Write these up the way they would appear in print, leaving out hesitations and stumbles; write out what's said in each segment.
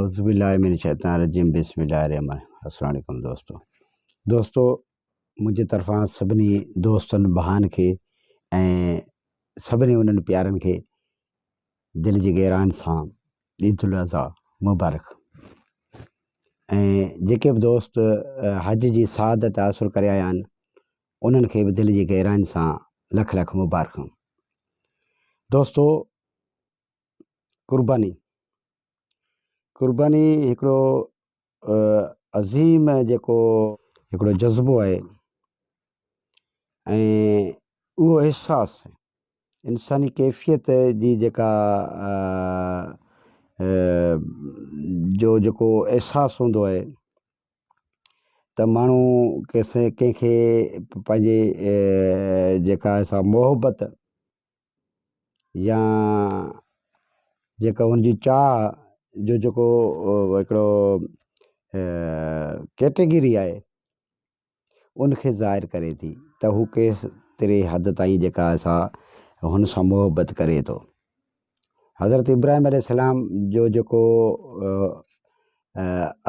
औज़ुबिल्लाहिमिनश्शैतानिर्रजीम बिस्मिल्लाहिर्रहमानिर्रहीम। अस्सलाम वालेकुम दोस्तों मुंहिंजे तरफ़ां सभिनी दोस्तनि बहान खे ऐं सभिनी उन्हनि प्यारनि खे दिलि जी गहराइनि सां ईद उल अज़हा मुबारक। ऐं जेके बि दोस्त हज जी सआदत हासिलु करे आया आहिनि उन्हनि खे बि दिलि जी गहराइनि सां लख लख मुबारक। दोस्तों कुर्बानी हिकिड़ो अज़ीम जेको हिकिड़ो जज़्बो आहे ऐं उहो अहसासु इंसानी कैफ़ियत जी जेका जो जेको अहसासु हूंदो आहे त माण्हू कंहिंखे पंहिंजे जेका असां मोहबत या जेका हुनजी चाह जो जेको हिकिड़ो कैटेगरी आहे उनखे ज़ाहिर करे थी त हू केतिरे हद ताईं जेका असां हुन सां मोहबत करे थो। हज़रत इब्राहिम अलैहिस्सलाम जो जेको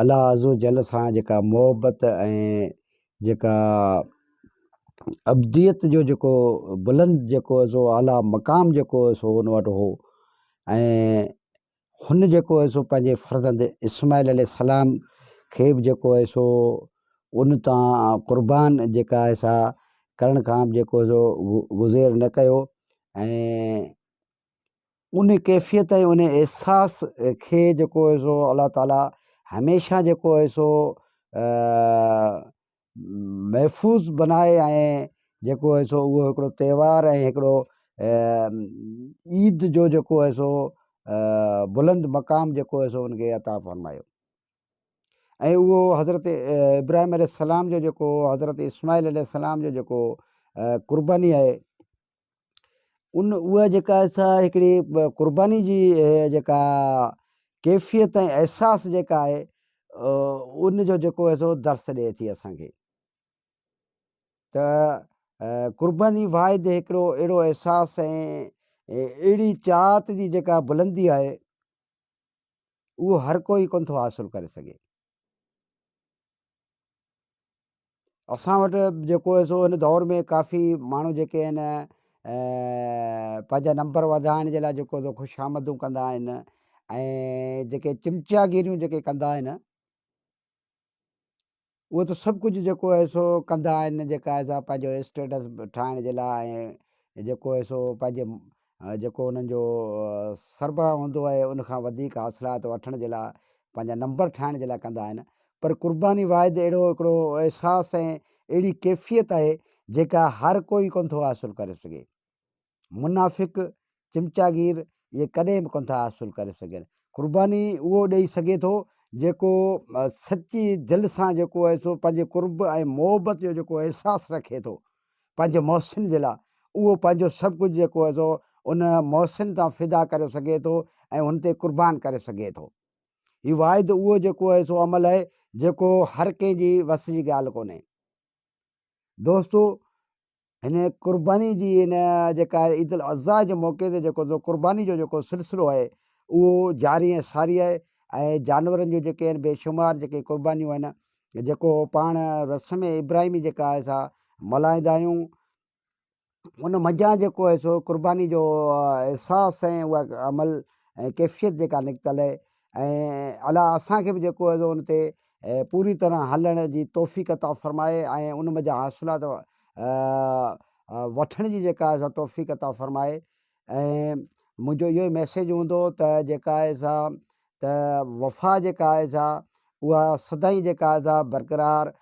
अल्लाह अज़्ज़ व जल सां जेका मोहबत ऐं जेका अब्दियत जो जेको बुलंद जेको सो आला मक़ाम जेको सो हुन वटि हो ऐं हुन जेको आहे सो पंहिंजे फ़र्ज़ंद इस्माइल अलैहिस्सलाम खे बि जेको आहे सो उन तां क़ुर्बान जेका आहे सा करण खां जेको सो गुज़ेर न कयो ऐं उन कैफ़ियत ऐं उन एहसास खे जेको आहे सो अल्लाह ताला हमेशह जेको आहे सो महफ़ूज़ बनाए ऐं जेको आहे सो उहो हिकिड़ो त्योहार ऐं हिकिड़ो ईद जो जेको आहे सो बुलंद मक़ाम जेको आहे सो उनखे अता फ़रमायो। ऐं उहो हज़रत इब्राहिम अलैहिस्सलाम जो जेको हज़रत इस्माइल अलैहिस्सलाम जो जेको क़ुर्बानी आहे उहा जेका असां हिकिड़ी क़ुर्बानी जी जेका कैफ़ियत ऐं अहसासु जेका आहे उन जो जेको आहे सो दर्स ॾिए थी असांखे त क़ुर्बानी वाहिद हिकिड़ो अहिड़ो अहसासु ऐं अहिड़ी चाहत जी जेका बुलंदी आहे उहो हर कोई कोन थो हासिलु करे सघे। असां वटि जेको आहे सो हिन दौर में काफ़ी माण्हू जेके आहिनि पंहिंजा नंबर वधाइण जे लाइ जेको सो ख़ुशामदूं कंदा आहिनि ऐं जेके चिमचागिरियूं जेके कंदा आहिनि उहो त सभु कुझु जेको आहे सो कंदा आहिनि जेका असां पंहिंजो स्टेटस ठाहिण जे लाइ ऐं जेको आहे सो पंहिंजे जेको उन्हनि जो सरबराह हूंदो आहे उनखां वधीक हासिलात वठण जे लाइ पंहिंजा नंबर ठाहिण जे लाइ कंदा आहिनि। पर क़ुर्बानी वाहिद अहिड़ो हिकिड़ो अहसासु ऐं अहिड़ी कैफ़ियत आहे जेका हर कोई कोन थो हासिलु करे सघे। मुनाफ़िक़ चिमचागीर इहे कॾहिं बि कोन था हासिलु करे सघनि। क़ुर्बानी उहो ॾेई सघे थो जेको सची दिलि सां जेको आहे सो पंहिंजे क़ुर्ब ऐं मोहबत जो जेको अहसासु रखे थो पंहिंजे मोहसिन जे लाइ उहो पंहिंजो सभु कुझु जेको आहे सो उन मोहसिन तां फ़िदा करे सघे थो ऐं हुन ते क़ुर्बान करे सघे थो। हीउ वाहिद उहो जेको आहे सो अमल आहे जेको हर कंहिंजी वस जी ॻाल्हि कोन्हे। दोस्तो हिन क़ुर्बानी जी हिन जेका ईद उल अज़हा जे मौक़े ते जेको सो क़ुर्बानी जो जेको सिलसिलो आहे उहो जारी ऐं सारी आहे ऐं जानवरनि जो जेके आहिनि बेशुमार जेके क़ुर्बानियूं आहिनि जेको पाण रस्म इब्राहिमी जेका आहे सा मल्हाईंदा आहियूं उन मज़ा जेको आहे सो क़ुर्बानी जो अहसासु ऐं उहा अमल ऐं कैफ़ियत जेका निकितल आहे ऐं अलाह असांखे बि जेको आहे सो उन ते पूरी तरह हलण जी तौफ़ीक़ अता फ़रमाए ऐं उन मज़ा हासिलात वठण जी जेका आहे सा तौफ़ीक़ अता फ़रमाए। ऐं मुंहिंजो इहो ई मैसेज हूंदो त जेका आहे सा त वफ़ा जेका आहे सा उहा सदाईं जेका आहे सा बरक़रार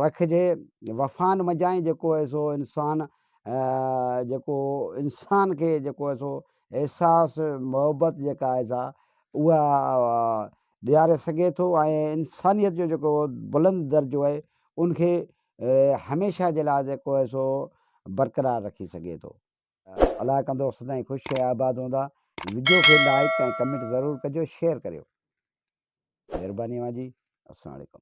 रखिजे। वफ़ा न मज़ाई जेको आहे सो इंसान जेको इंसान खे जेको आहे सो अहसासु मोहबत जेका आहे सा उहा ॾियारे सघे थो ऐं इंसानियत जो जेको बुलंद दर्जो आहे उनखे हमेशह जे लाइ जेको आहे सो बरक़रार रखी सघे थो। अलाह कंदो सदाईं ख़ुशि ऐं आबाद हूंदा। वीडियो खे लाइक ऐं कमेंट ज़रूरु कजो, शेयर करियो। महिरबानी मुंहिंजी। अस्सलाम वालेकुम।